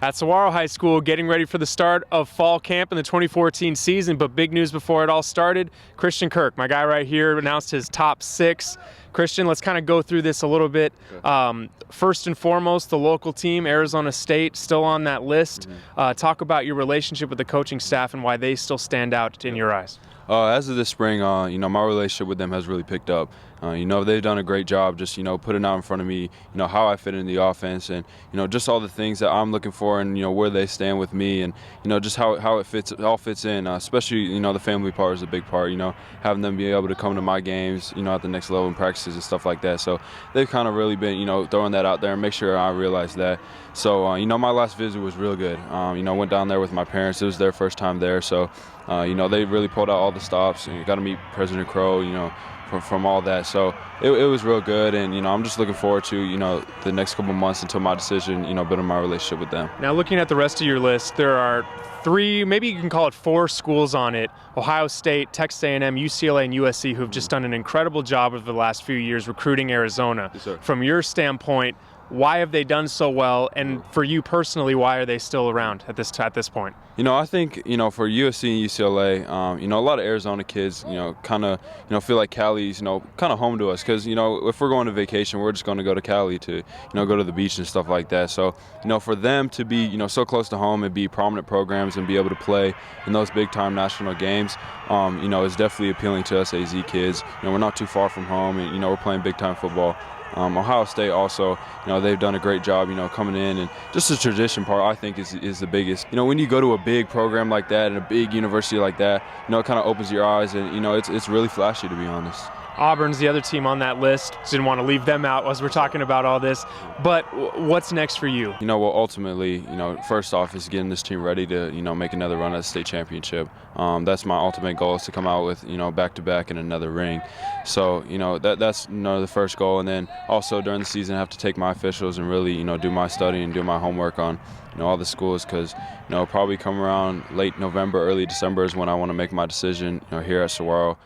At Saguaro High School, getting ready for the start of fall camp in the 2014 season, but big news before it all started. Christian Kirk, my guy right here, announced his top 6. Christian, let's kind of go through this a little bit. First and foremost, the local team, Arizona State, still on that list. Talk about your relationship with the coaching staff and why they still stand out in your eyes. As of this spring, my relationship with them has really picked up. They've done a great job just, putting out in front of me, how I fit in the offense and, just all the things that I'm looking for and, where they stand with me and, just how it all fits in, especially, the family part is a big part, having them be able to come to my games, at the next level in practices and stuff like that. So they've kind of really been, throwing that out there and make sure I realize that. So, my last visit was real good. Went down there with my parents. It was their first time there. So, they really pulled out all the stops and got to meet President Crow, from all that. So it was real good, and I'm just looking forward to the next couple months until my decision, building my relationship with them. Now, looking at the rest of your list, there are 3, maybe you can call it 4 schools on it: Ohio State, Texas A&M, UCLA, and USC, who've just done an incredible job over the last few years recruiting Arizona. Yes, sir. From your standpoint, why have they done so well, and for you personally, why are they still around at this point? I think, for USC and UCLA, a lot of Arizona kids, kind of, feel like Cali's, kind of home to us because, if we're going to vacation, we're just going to go to Cali to, go to the beach and stuff like that. So, for them to be, so close to home and be prominent programs and be able to play in those big-time national games, is definitely appealing to us AZ kids. We're not too far from home and, we're playing big-time football. Ohio State also, they've done a great job, coming in, and just the tradition part I think is the biggest. When you go to a big program like that and a big university like that, it kind of opens your eyes, and it's really flashy, to be honest. Auburn's the other team on that list. Didn't want to leave them out as we're talking about all this. But what's next for you? Well, ultimately, first off is getting this team ready to, make another run at the state championship. That's my ultimate goal, is to come out with, back-to-back in another ring. So, that's the first goal. And then also during the season, I have to take my officials and really, do my study and do my homework on, all the schools, because, probably come around late November, early December is when I want to make my decision, here at Saguaro.